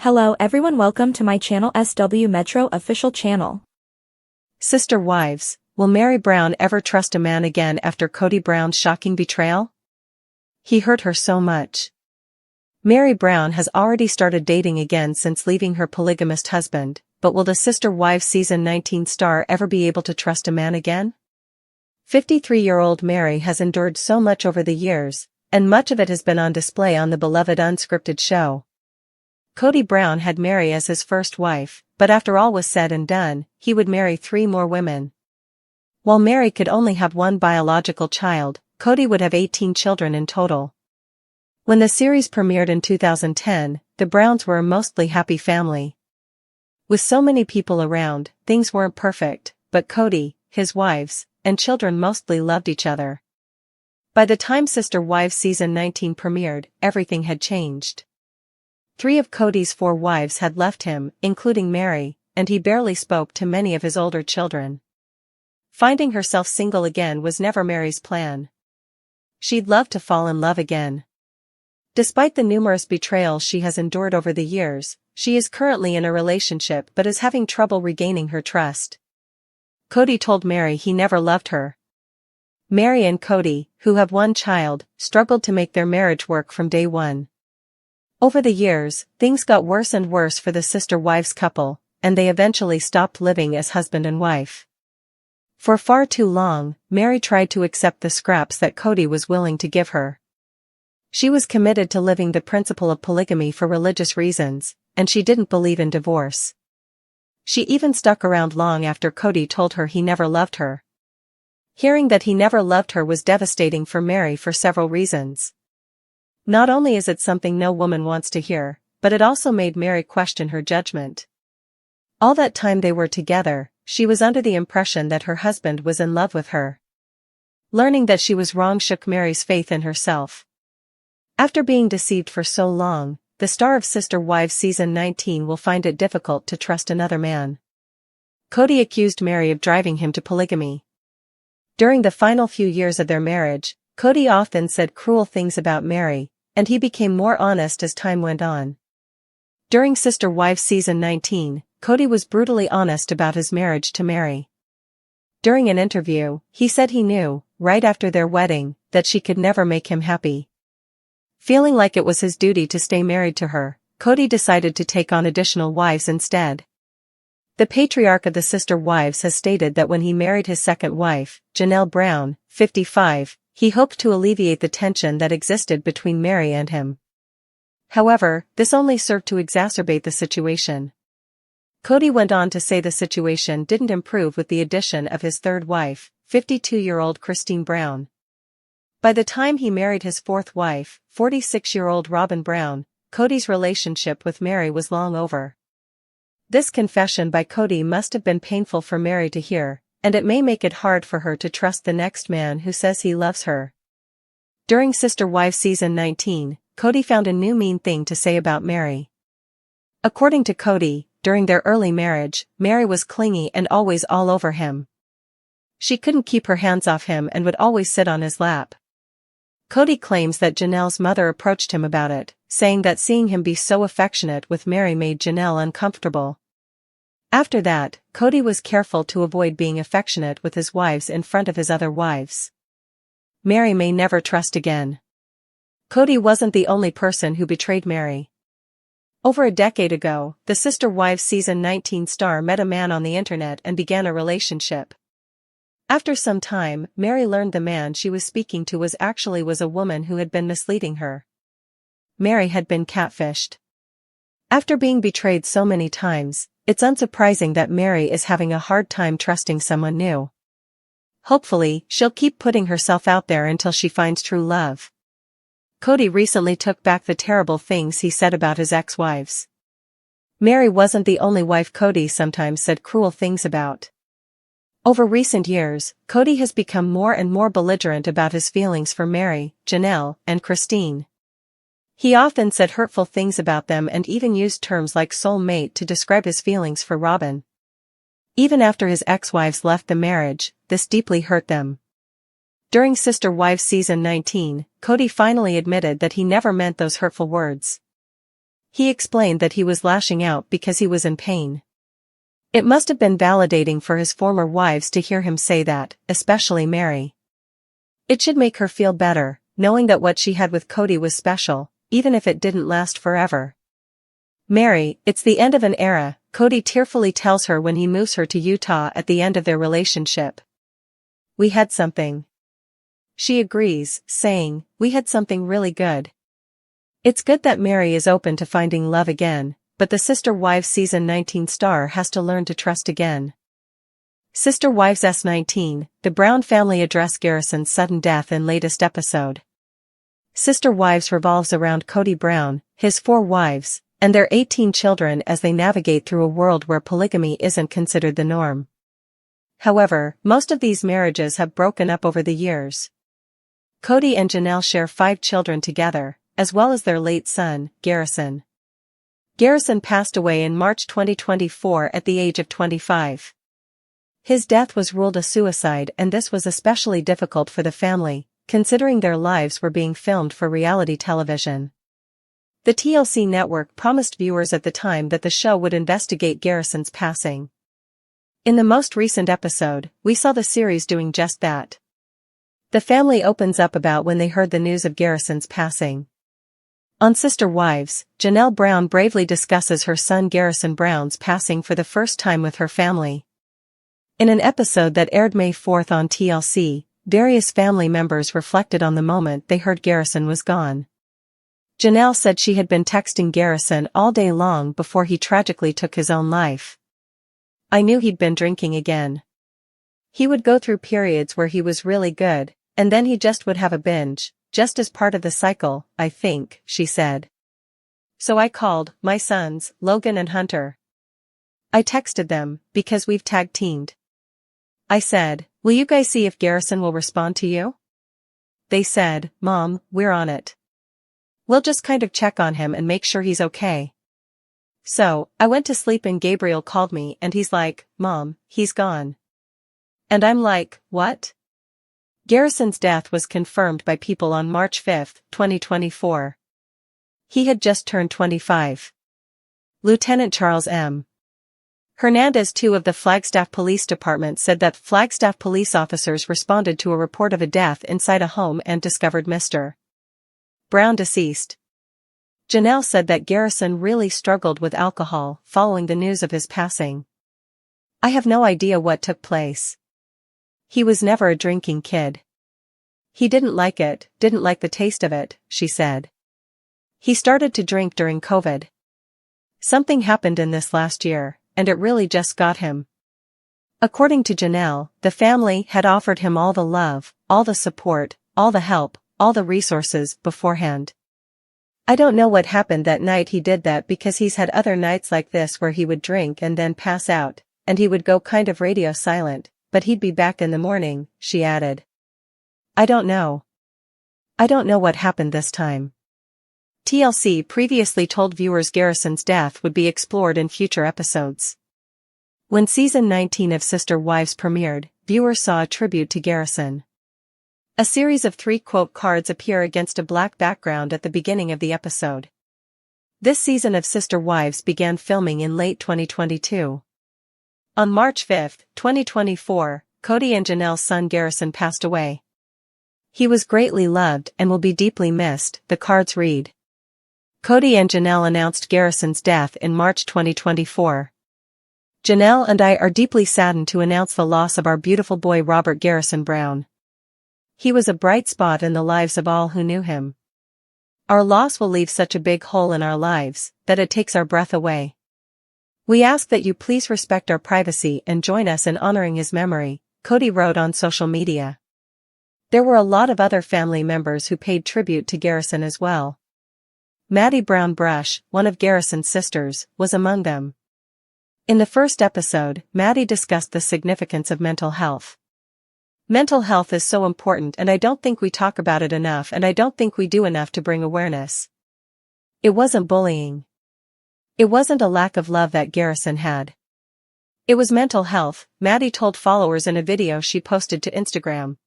Hello everyone, welcome to my channel SW Metro official channel. Sister wives, will Meri Brown ever trust a man again after Kody Brown's shocking betrayal? He hurt her so much. Meri Brown has already started dating again since leaving her polygamist husband, but will the Sister Wives season 19 star ever be able to trust a man again? 53-year-old Meri has endured so much over the years, and much of it has been on display on the beloved unscripted show. Kody Brown had Meri as his first wife, but after all was said and done, he would marry 3 more women. While Meri could only have 1 biological child, Kody would have 18 children in total. When the series premiered in 2010, the Browns were a mostly happy family. With so many people around, things weren't perfect, but Kody, his wives, and children mostly loved each other. By the time Sister Wives season 19 premiered, everything had changed. 3 of Kody's 4 wives had left him, including Meri, and he barely spoke to many of his older children. Finding herself single again was never Meri's plan. She'd love to fall in love again. Despite the numerous betrayals she has endured over the years, she is currently in a relationship but is having trouble regaining her trust. Kody told Meri he never loved her. Meri and Kody, who have 1 child, struggled to make their marriage work from day one. Over the years, things got worse and worse for the Sister Wives couple, and they eventually stopped living as husband and wife. For far too long, Meri tried to accept the scraps that Kody was willing to give her. She was committed to living the principle of polygamy for religious reasons, and she didn't believe in divorce. She even stuck around long after Kody told her he never loved her. Hearing that he never loved her was devastating for Meri for several reasons. Not only is it something no woman wants to hear, but it also made Meri question her judgment. All that time they were together, she was under the impression that her husband was in love with her. Learning that she was wrong shook Meri's faith in herself. After being deceived for so long, the star of Sister Wives season 19 will find it difficult to trust another man. Kody accused Meri of driving him to polygamy. During the final few years of their marriage, Kody often said cruel things about Meri, and he became more honest as time went on. During Sister Wives season 19, Kody was brutally honest about his marriage to Meri. During an interview, he said he knew, right after their wedding, that she could never make him happy. Feeling like it was his duty to stay married to her, Kody decided to take on additional wives instead. The patriarch of the Sister Wives has stated that when he married his second wife, Janelle Brown, 55, he hoped to alleviate the tension that existed between Meri and him. However, this only served to exacerbate the situation. Kody went on to say the situation didn't improve with the addition of his third wife, 52-year-old Christine Brown. By the time he married his 4th wife, 46-year-old Robyn Brown, Kody's relationship with Meri was long over. This confession by Kody must have been painful for Meri to hear, and it may make it hard for her to trust the next man who says he loves her. During Sister Wives season 19, Kody found a new mean thing to say about Meri. According to Kody, during their early marriage, Meri was clingy and always all over him. She couldn't keep her hands off him and would always sit on his lap. Kody claims that Janelle's mother approached him about it, saying that seeing him be so affectionate with Meri made Janelle uncomfortable. After that, Kody was careful to avoid being affectionate with his wives in front of his other wives. Meri may never trust again. Kody wasn't the only person who betrayed Meri. Over a decade ago, the Sister Wives season 19 star met a man on the internet and began a relationship. After some time, Meri learned the man she was speaking to was a woman who had been misleading her. Meri had been catfished. After being betrayed so many times, it's unsurprising that Meri is having a hard time trusting someone new. Hopefully, she'll keep putting herself out there until she finds true love. Kody recently took back the terrible things he said about his ex-wives. Meri wasn't the only wife Kody sometimes said cruel things about. Over recent years, Kody has become more and more belligerent about his feelings for Meri, Janelle, and Christine. He often said hurtful things about them and even used terms like soulmate to describe his feelings for Robyn. Even after his ex-wives left the marriage, this deeply hurt them. During Sister Wives season 19, Kody finally admitted that he never meant those hurtful words. He explained that he was lashing out because he was in pain. It must have been validating for his former wives to hear him say that, especially Mary. It should make her feel better, knowing that what she had with Kody was special, even if it didn't last forever. Mary, it's the end of an era, Kody tearfully tells her when he moves her to Utah at the end of their relationship. We had something. She agrees, saying, we had something really good. It's good that Mary is open to finding love again, but the Sister Wives Season 19 star has to learn to trust again. Sister Wives S19, the Brown family address Garrison's sudden death in latest episode. Sister Wives revolves around Kody Brown, his 4 wives, and their 18 children as they navigate through a world where polygamy isn't considered the norm. However, most of these marriages have broken up over the years. Kody and Janelle share 5 children together, as well as their late son, Garrison. Garrison passed away in March 2024 at the age of 25. His death was ruled a suicide, and this was especially difficult for the family, considering their lives were being filmed for reality television. The TLC network promised viewers at the time that the show would investigate Garrison's passing. In the most recent episode, we saw the series doing just that. The family opens up about when they heard the news of Garrison's passing. On Sister Wives, Janelle Brown bravely discusses her son Garrison Brown's passing for the first time with her family. In an episode that aired May 4th on TLC, various family members reflected on the moment they heard Garrison was gone. Janelle said she had been texting Garrison all day long before he tragically took his own life. I knew he'd been drinking again. He would go through periods where he was really good, and then he just would have a binge, just as part of the cycle, I think, she said. So I called my sons, Logan and Hunter. I texted them, because we've tag-teamed. I said, will you guys see if Garrison will respond to you? They said, Mom, we're on it. We'll just kind of check on him and make sure he's okay. So, I went to sleep and Gabriel called me and he's like, Mom, he's gone. And I'm like, what? Garrison's death was confirmed by people on March 5, 2024. He had just turned 25. Lieutenant Charles M. Hernandez, 2 of the Flagstaff Police Department, said that Flagstaff police officers responded to a report of a death inside a home and discovered Mr. Brown deceased. Janelle said that Garrison really struggled with alcohol following the news of his passing. I have no idea what took place. He was never a drinking kid. He didn't like it, didn't like the taste of it, she said. He started to drink during COVID. Something happened in this last year, and it really just got him. According to Janelle, the family had offered him all the love, all the support, all the help, all the resources beforehand. I don't know what happened that night he did that, because he's had other nights like this where he would drink and then pass out, and he would go kind of radio silent, but he'd be back in the morning, she added. I don't know. I don't know what happened this time. TLC previously told viewers Garrison's death would be explored in future episodes. When Season 19 of Sister Wives premiered, viewers saw a tribute to Garrison. A series of 3 quote cards appear against a black background at the beginning of the episode. This season of Sister Wives began filming in late 2022. On March 5, 2024, Kody and Janelle's son Garrison passed away. He was greatly loved and will be deeply missed, the cards read. Kody and Janelle announced Garrison's death in March 2024. Janelle and I are deeply saddened to announce the loss of our beautiful boy Robert Garrison Brown. He was a bright spot in the lives of all who knew him. Our loss will leave such a big hole in our lives that it takes our breath away. We ask that you please respect our privacy and join us in honoring his memory, Kody wrote on social media. There were a lot of other family members who paid tribute to Garrison as well. Maddie Brown Brush, one of Garrison's sisters, was among them. In the first episode, Maddie discussed the significance of mental health. Mental health is so important, and I don't think we talk about it enough, and I don't think we do enough to bring awareness. It wasn't bullying. It wasn't a lack of love that Garrison had. It was mental health, Maddie told followers in a video she posted to Instagram.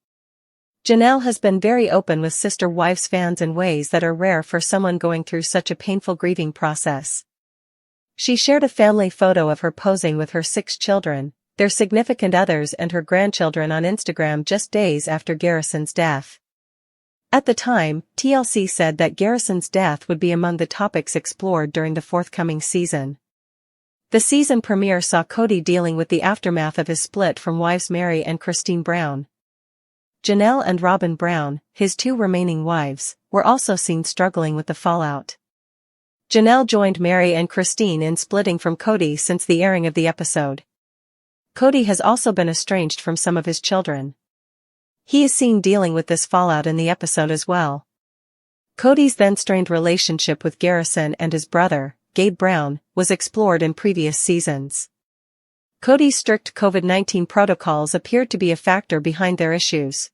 Janelle has been very open with Sister Wives fans in ways that are rare for someone going through such a painful grieving process. She shared a family photo of her posing with her 6 children, their significant others and her grandchildren on Instagram just days after Garrison's death. At the time, TLC said that Garrison's death would be among the topics explored during the forthcoming season. The season premiere saw Kody dealing with the aftermath of his split from wives Mary and Christine Brown. Janelle and Robin Brown, his 2 remaining wives, were also seen struggling with the fallout. Janelle joined Mary and Christine in splitting from Kody since the airing of the episode. Kody has also been estranged from some of his children. He is seen dealing with this fallout in the episode as well. Kody's then-strained relationship with Garrison and his brother, Gabe Brown, was explored in previous seasons. Kody's strict COVID-19 protocols appeared to be a factor behind their issues.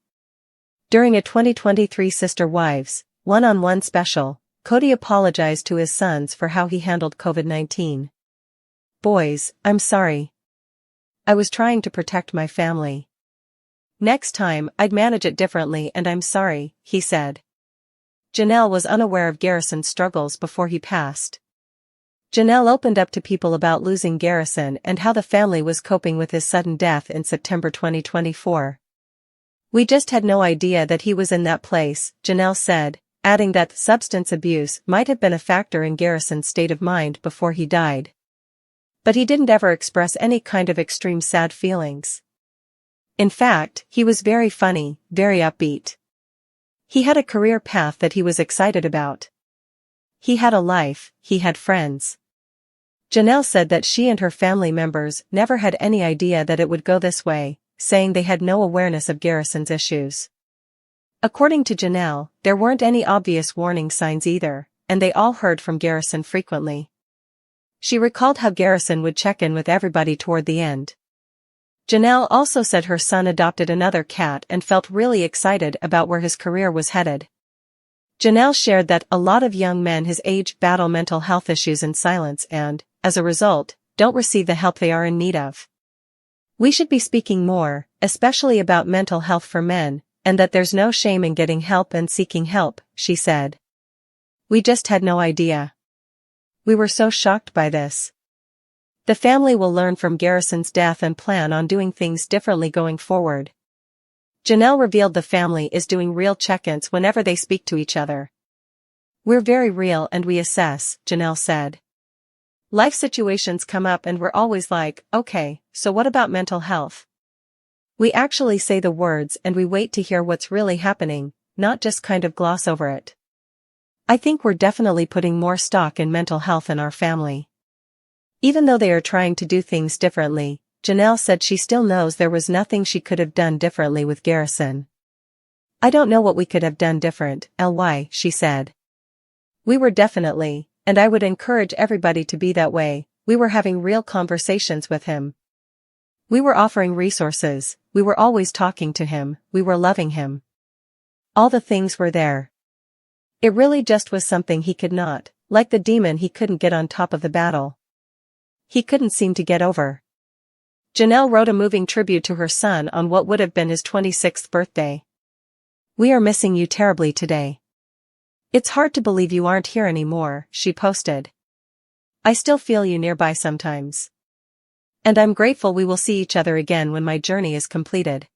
During a 2023 Sister Wives one-on-one special, Kody apologized to his sons for how he handled COVID-19. "Boys, I'm sorry. I was trying to protect my family. Next time, I'd manage it differently and I'm sorry," he said. Janelle was unaware of Garrison's struggles before he passed. Janelle opened up to people about losing Garrison and how the family was coping with his sudden death in September 2024. "We just had no idea that he was in that place," Janelle said, adding that substance abuse might have been a factor in Garrison's state of mind before he died. But he didn't ever express any kind of extreme sad feelings. In fact, he was very funny, very upbeat. He had a career path that he was excited about. He had a life, he had friends. Janelle said that she and her family members never had any idea that it would go this way, saying they had no awareness of Garrison's issues. According to Janelle, there weren't any obvious warning signs either, and they all heard from Garrison frequently. She recalled how Garrison would check in with everybody toward the end. Janelle also said her son adopted another cat and felt really excited about where his career was headed. Janelle shared that a lot of young men his age battle mental health issues in silence and, as a result, don't receive the help they are in need of. "We should be speaking more, especially about mental health for men, and that there's no shame in getting help and seeking help," she said. "We just had no idea. We were so shocked by this. The family will learn from Garrison's death and plan on doing things differently going forward." Janelle revealed the family is doing real check-ins whenever they speak to each other. "We're very real and we assess," Janelle said. "Life situations come up and we're always like, okay, so what about mental health? We actually say the words and we wait to hear what's really happening, not just kind of gloss over it. I think we're definitely putting more stock in mental health in our family." Even though they are trying to do things differently, Janelle said she still knows there was nothing she could have done differently with Garrison. "I don't know what we could have done different, she said. "We were definitely, and I would encourage everybody to be that way, we were having real conversations with him. We were offering resources, we were always talking to him, we were loving him. All the things were there. It really just was something he could not, like the demon he couldn't get on top of the battle. He couldn't seem to get over." Janelle wrote a moving tribute to her son on what would have been his 26th birthday. "We are missing you terribly today. It's hard to believe you aren't here anymore," she posted. "I still feel you nearby sometimes. And I'm grateful we will see each other again when my journey is completed."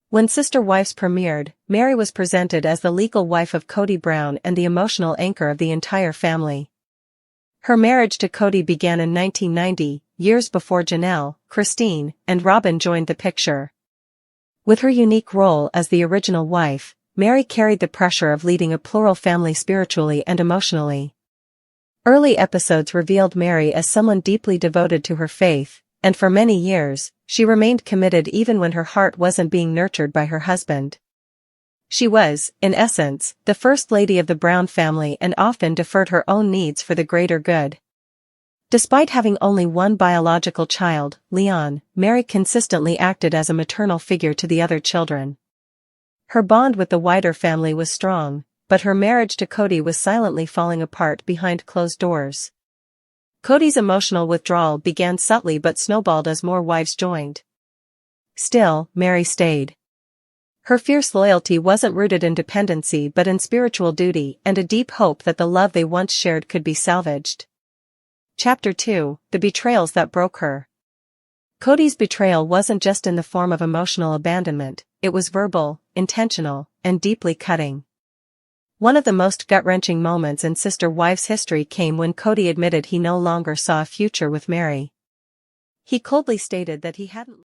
When Sister Wives premiered, Mary was presented as the legal wife of Kody Brown and the emotional anchor of the entire family. Her marriage to Kody began in 1990, years before Janelle, Christine, and Robin joined the picture. With her unique role as the original wife, Mary carried the pressure of leading a plural family spiritually and emotionally. Early episodes revealed Mary as someone deeply devoted to her faith, and for many years, she remained committed even when her heart wasn't being nurtured by her husband. She was, in essence, the first lady of the Brown family and often deferred her own needs for the greater good. Despite having only one biological child, Leon, Mary consistently acted as a maternal figure to the other children. Her bond with the wider family was strong, but her marriage to Kody was silently falling apart behind closed doors. Kody's emotional withdrawal began subtly but snowballed as more wives joined. Still, Mary stayed. Her fierce loyalty wasn't rooted in dependency but in spiritual duty and a deep hope that the love they once shared could be salvaged. Chapter 2: The Betrayals That Broke Her. Kody's betrayal wasn't just in the form of emotional abandonment, it was verbal, intentional, and deeply cutting. One of the most gut-wrenching moments in sister-wives history came when Kody admitted he no longer saw a future with Mary. He coldly stated that he hadn't